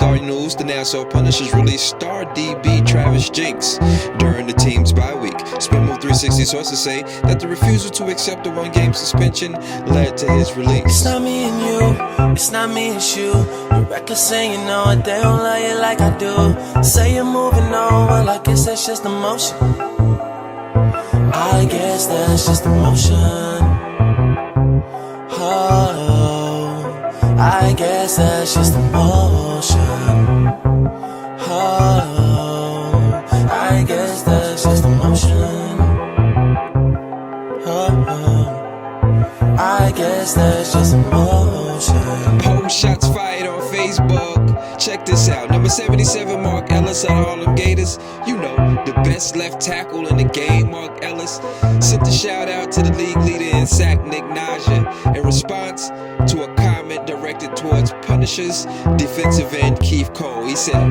5-star news, the Nassau Punishers released star DB Travis Jenks during the team's bye week. SPINMOVE360 sources say that the refusal to accept the 1-game suspension led to his release. It's not me and you, it's not me and you. You're reckless saying you know it, they don't love you like I do. Say you're moving on, well I guess that's just emotion. I guess that's just emotion. Oh, I guess that's just emotion. Oh, I guess that's just emotion. Oh, I guess that's just emotion. Post shots fired on Facebook. Check this out. Number 77, Mark Ellis of the Harlem Gators. You know, the best left tackle in the game, Mark Ellis, sent a shout out to the league leader in sack, Nick Naja, in response to a comment directed towards Punishers defensive end Keith Cole. He said,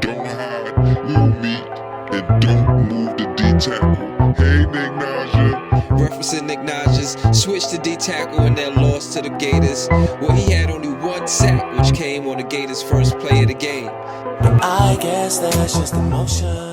"Don't hide, little meat, and don't move the D-tackle. Hey, Nick Naja." Referencing Nick Naja's switch to D-tackle in their loss to the Gators, where he had only 1 sack, which came on the Gators' first play of the game. I guess that's just emotion.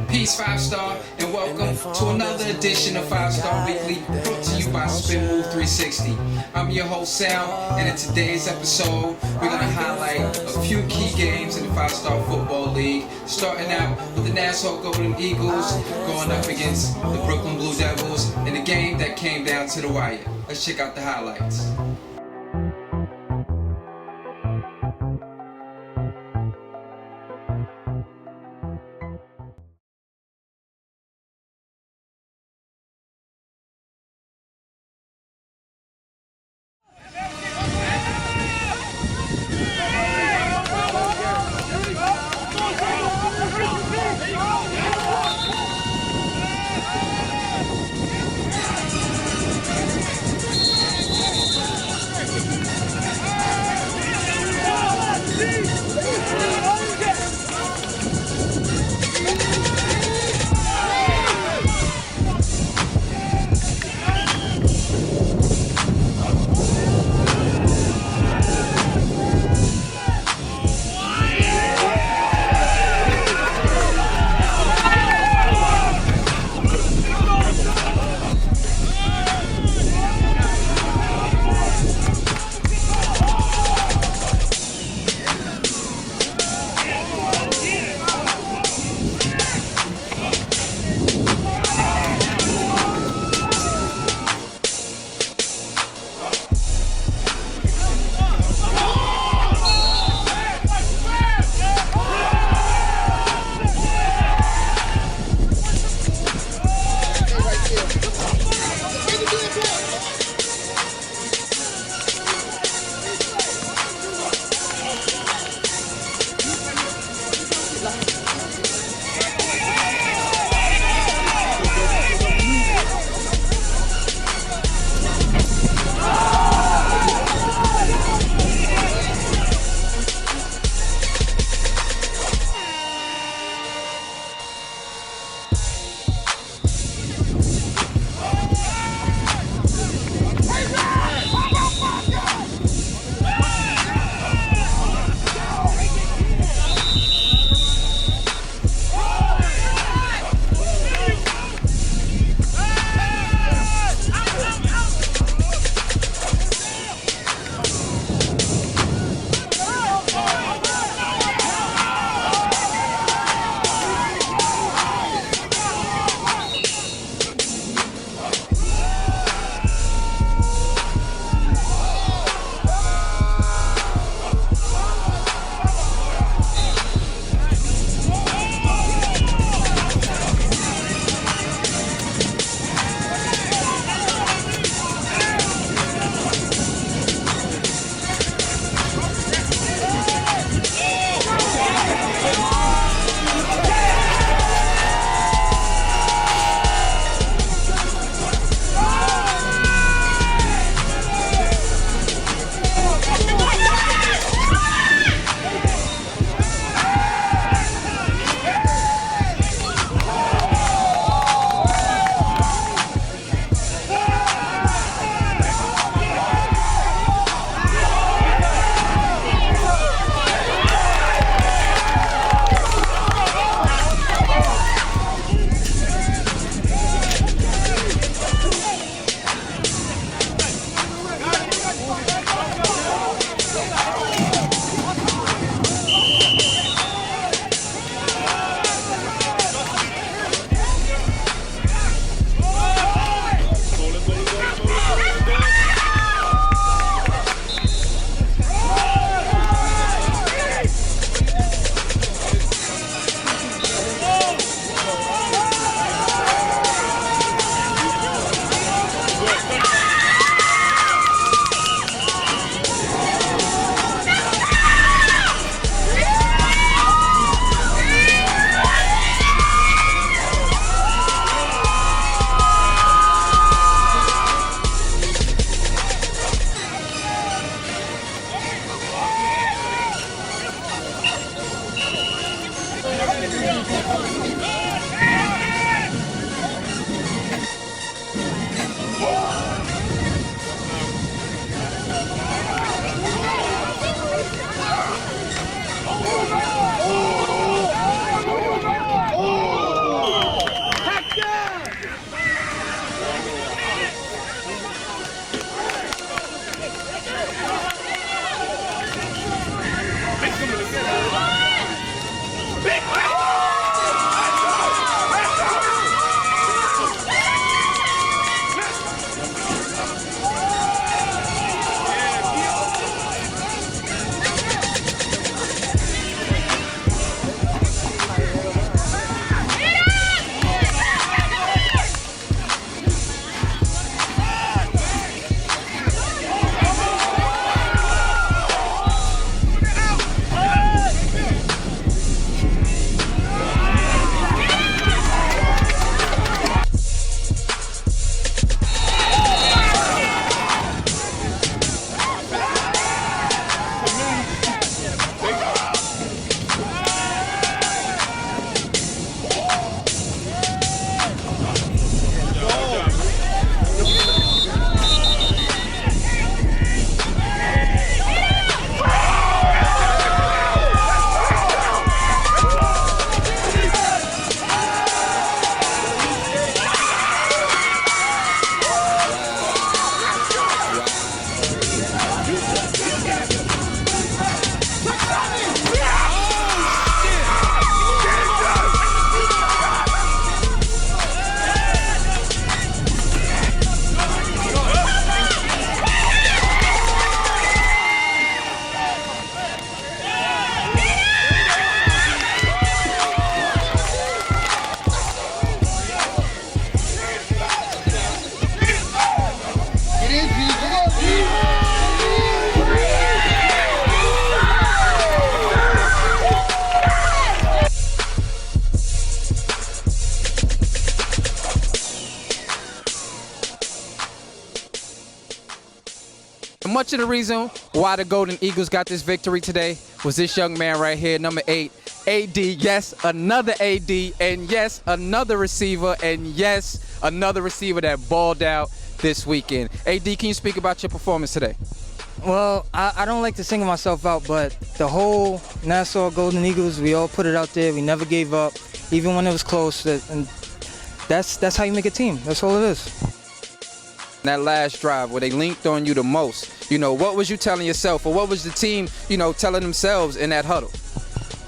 Peace, 5-star, and welcome to another edition of 5-Star Weekly, brought to you by SPINMOVE360. I'm your host, Sal, and in today's episode, we're going to highlight a few key games in the 5-Star Football League, starting out with the Nassau Golden Eagles going up against the Brooklyn Blue Devils in a game that came down to the wire. Let's check out the highlights. Much of the reason why the Golden Eagles got this victory today was this young man right here, number 8, AD. Yes, another AD, and yes, another receiver, and yes, another receiver that balled out this weekend. AD, can you speak about your performance today? Well, I don't like to single myself out, but the whole Nassau Golden Eagles, we all put it out there. We never gave up, even when it was close. And that's how you make a team. That's all it is. That last drive where they linked on you the most, what was you telling yourself, or what was the team, telling themselves in that huddle?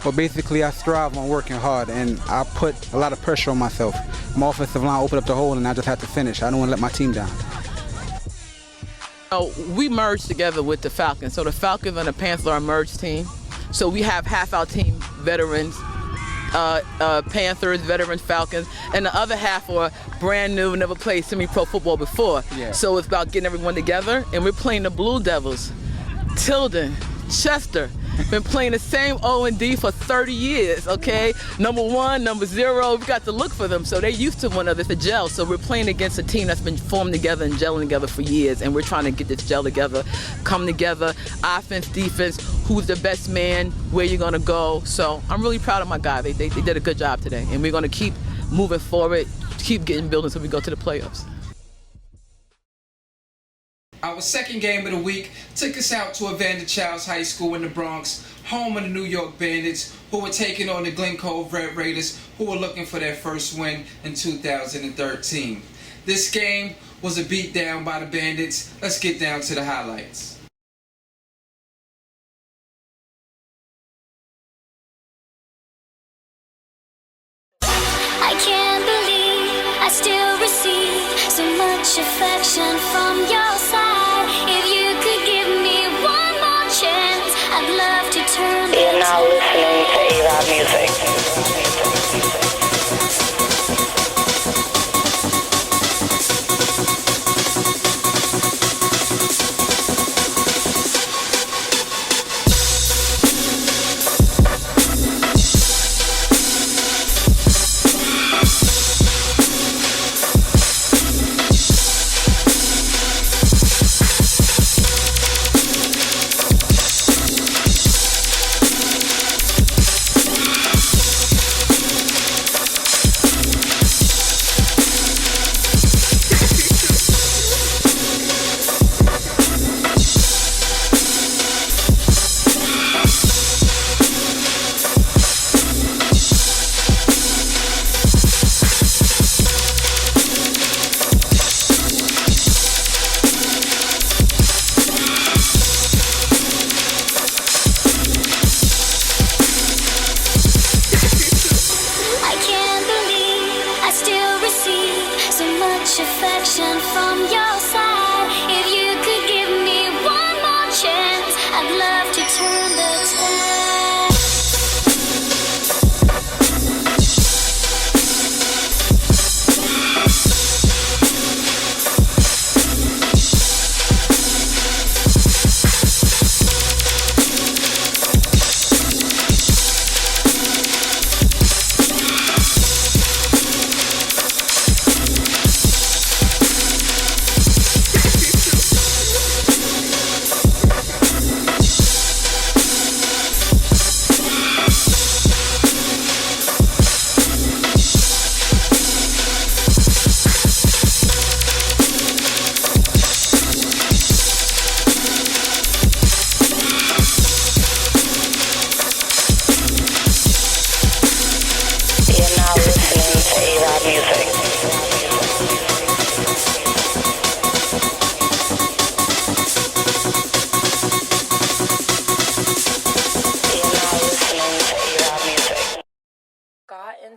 Well, basically, I strive on working hard, and I put a lot of pressure on myself. My offensive line opened up the hole, and I just had to finish. I don't want to let my team down. We merged together with the Falcons. So the Falcons and the Panthers are a merged team. So we have half our team veterans, Panthers, veterans, Falcons, and the other half are brand new, never played semi-pro football before. Yeah. So it's about getting everyone together, and we're playing the Blue Devils, Tilden, Chester. Been playing the same O&D for 30 years, okay? Number 1, number 0, we got to look for them. So they're used to one another, it's a gel. So we're playing against a team that's been formed together and gelling together for years, and we're trying to get this gel together, come together, offense, defense, who's the best man, where you're gonna go. So I'm really proud of my guys. They did a good job today, and we're gonna keep moving forward, keep getting building so we go to the playoffs. Our second game of the week took us out to Evander Childs High School in the Bronx, home of the New York Bandits, who were taking on the Glen Cove Red Raiders, who were looking for their first win in 2013. This game was a beatdown by the Bandits. Let's get down to the highlights. much affection from your side. If you could give me one more chance, I'd love to turn the You're now listening to A-Rod Music. affection from your side. If you could give me one more chance, I'd love to turn the tide.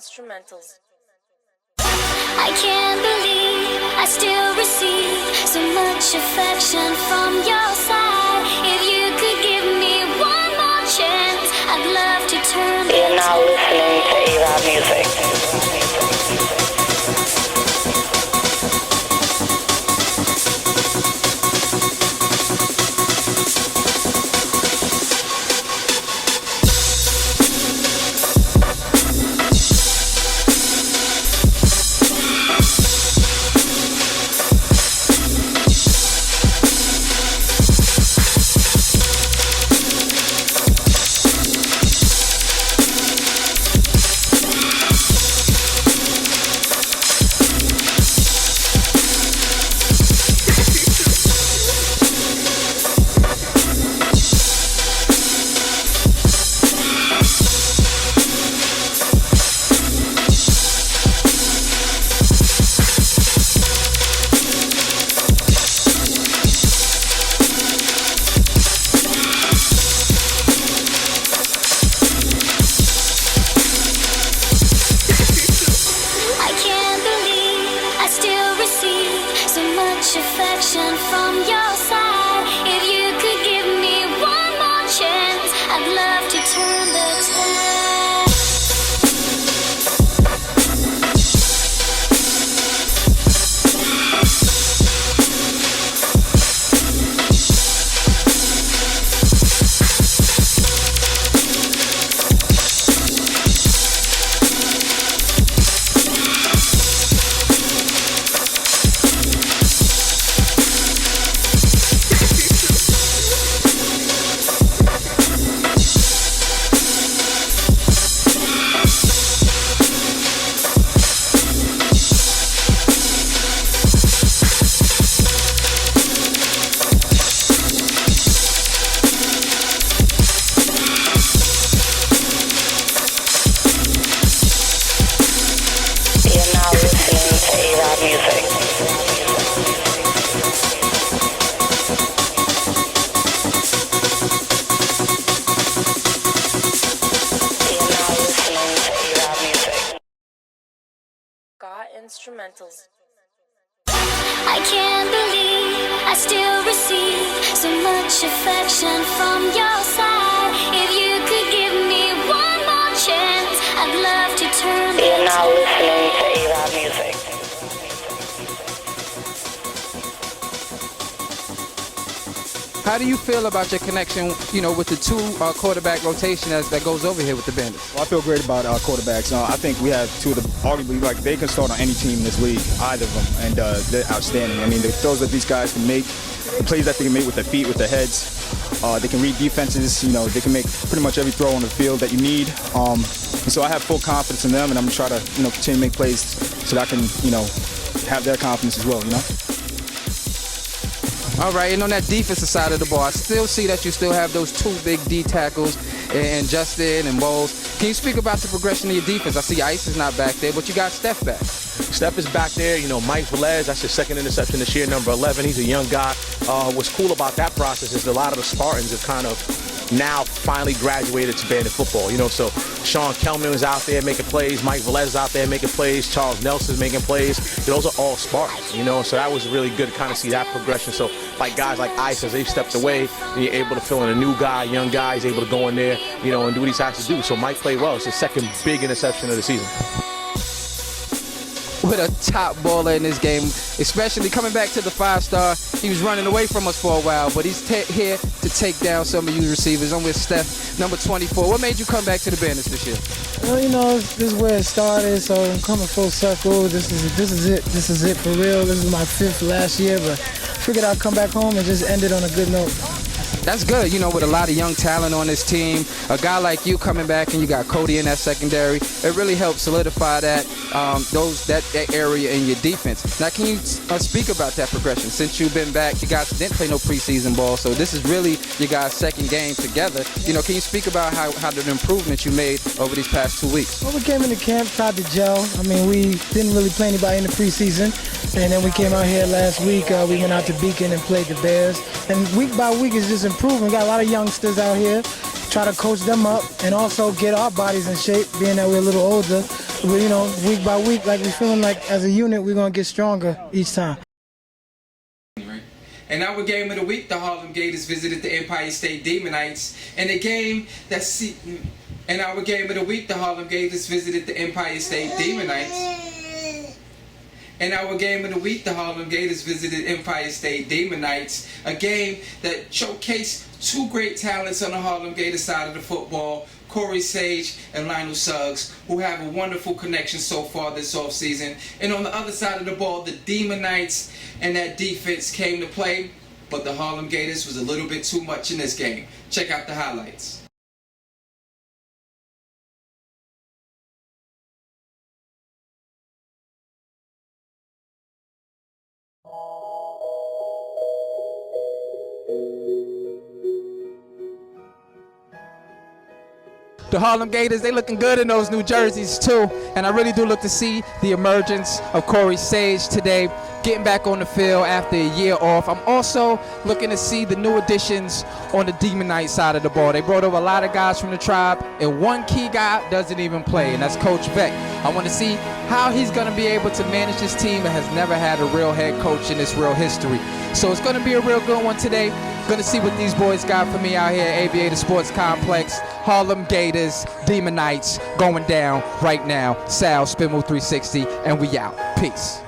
Instrumentals. I can't believe I still receive so much affection from your side. If you could give me one more chance, I'd love to turn the You're now listening to A-Rod Music. affection from your side. If you could give me one more chance, I'd love to turn the tide. Instrumentals. I I still receive so much affection from your side. If you could give me one more chance, I'd love to turn back. You're now listening to A-Rod Music. How do you feel about your connection, with the two quarterback rotation that goes over here with the Bandits? Well, I feel great about our quarterbacks. I think we have two of the, arguably, they can start on any team in this league, either of them, and they're outstanding. I mean, the throws that these guys can make, the plays that they can make with their feet, with their heads, they can read defenses. They can make pretty much every throw on the field that you need. And so I have full confidence in them, and I'm going to try to, continue to make plays so that I can, have their confidence as well, All right, and on that defensive side of the ball, I still see that you still have those two big D tackles and Justin and Bowles. Can you speak about the progression of your defense? I see Ice is not back there, but you got Steph back. Steph is back there. Mike Velez, that's his second interception this year, number 11. He's a young guy. What's cool about that process is a lot of the Spartans have kind of now finally graduated to Bandit football. So Sean Kelman is out there making plays. Mike Velez is out there making plays. Charles Nelson's making plays. Those are all Spartans, so that was really good to kind of see that progression. So like guys like Ice, as they've stepped away, and you're able to fill in a new guy, young guy, he's able to go in there, and do what he has to do. So Mike played well. It's his second big interception of the season. With a top baller in this game, especially coming back to the 5-star. He was running away from us for a while, but he's here to take down some of you receivers. I'm with Steph, number 24. What made you come back to the Bandits this year? Well, this is where it started, so I'm coming full circle. This is it. This is it for real. This is my 5th last year, but I figured I'd come back home and just end it on a good note. That's good, with a lot of young talent on this team. A guy like you coming back, and you got Cody in that secondary. It really helps solidify that area in your defense. Now, can you speak about that progression? Since you've been back, you guys didn't play no preseason ball, so this is really your guys' second game together. Can you speak about how the improvements you made over these past 2 weeks? Well, we came into camp, tried to gel. I mean, we didn't really play anybody in the preseason, and then we came out here last week. We went out to Beacon and played the Bears, and week by week is just improving. We got a lot of youngsters out here. Try to coach them up and also get our bodies in shape, being that we're a little older. But, week by week, like we're feeling like as a unit, we're going to get stronger each time. And our game of the week, the Harlem Gators visited the Empire State Demonites. And our game of the week, the Harlem Gators visited the Empire State Demonites. In our game of the week, the Harlem Gators visited Empire State Demonites, a game that showcased two great talents on the Harlem Gators side of the football, Corey Sage and Lionel Suggs, who have a wonderful connection so far this offseason. And on the other side of the ball, the Demonites and that defense came to play, but the Harlem Gators was a little bit too much in this game. Check out the highlights. The Harlem Gators, they looking good in those new jerseys too. And I really do look to see the emergence of Corey Sage today, getting back on the field after a year off. I'm also looking to see the new additions on the Demonite side of the ball. They brought over a lot of guys from the tribe, and one key guy doesn't even play, and that's Coach Beck. I want to see how he's going to be able to manage this team that has never had a real head coach in its real history. So it's going to be a real good one today. Going to see what these boys got for me out here at Aviator Sports Complex. Harlem Gators, Demonites going down right now. Sal, SPINMOVE360, and we out. Peace.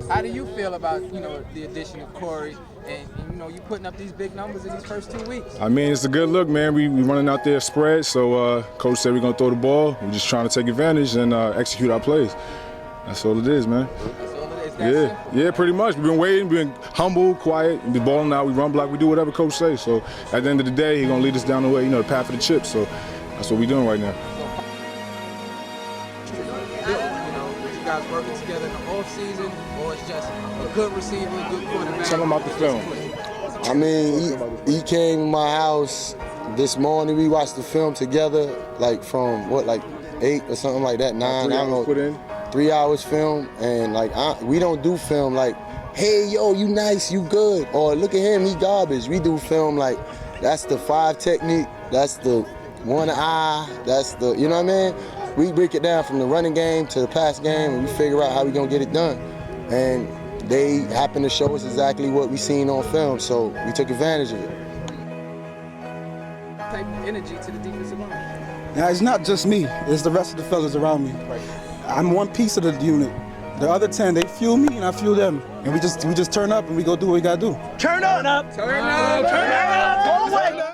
How do you feel about, the addition of Corey and you putting up these big numbers in these first 2 weeks? I mean, it's a good look, man. We running out there spread, so coach said we're going to throw the ball. We're just trying to take advantage and execute our plays. That's all it is, man. That's all it is. Yeah, pretty much. We've been waiting, been humble, quiet, we balling out, we run block, we do whatever coach says. So at the end of the day, he's going to lead us down the way, the path of the chips. So that's what we're doing right now. You guys working together in the off season, or it's just a good receiver, good quarterback? Tell him about the film. I mean, he came to my house this morning. We watched the film together, like from 8 or something like that, 9. 3 hours put in. 3 hours film, and we don't do film like, hey yo, you nice, you good, or look at him, he garbage. We do film like, that's the 5 technique, that's the 1 eye, that's the, you know what I mean? We break it down from the running game to the pass game, and we figure out how we gonna get it done. And they happen to show us exactly what we seen on film, so we took advantage of it. Type of energy to the defensive line. Now, it's not just me, it's the rest of the fellas around me. Right. I'm one piece of the unit. The other 10, they fuel me and I fuel them. And we just turn up and we go do what we gotta do. Turn up! Turn up! Go away!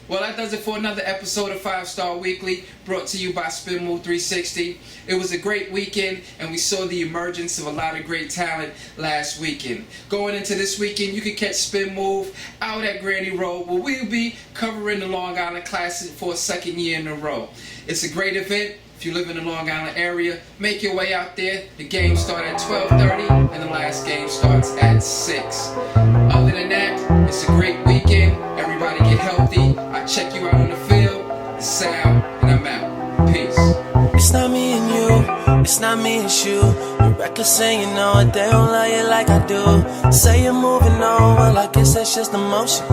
Well, that does it for another episode of 5 Star Weekly, brought to you by SPINMOVE360. It was a great weekend, and we saw the emergence of a lot of great talent last weekend. Going into this weekend, you can catch Spin Move out at Granny Road, where we'll be covering the Long Island Classic for a second year in a row. It's a great event. If you live in the Long Island area, make your way out there. The games start at 12:30, and the last game starts at 6. check you out on the field. It's Sal, and I'm out. Peace. It's not me and you, it's not me, it's you. Your record saying you know it, they don't love you like I do. Say you're moving on, well I guess that's just emotion.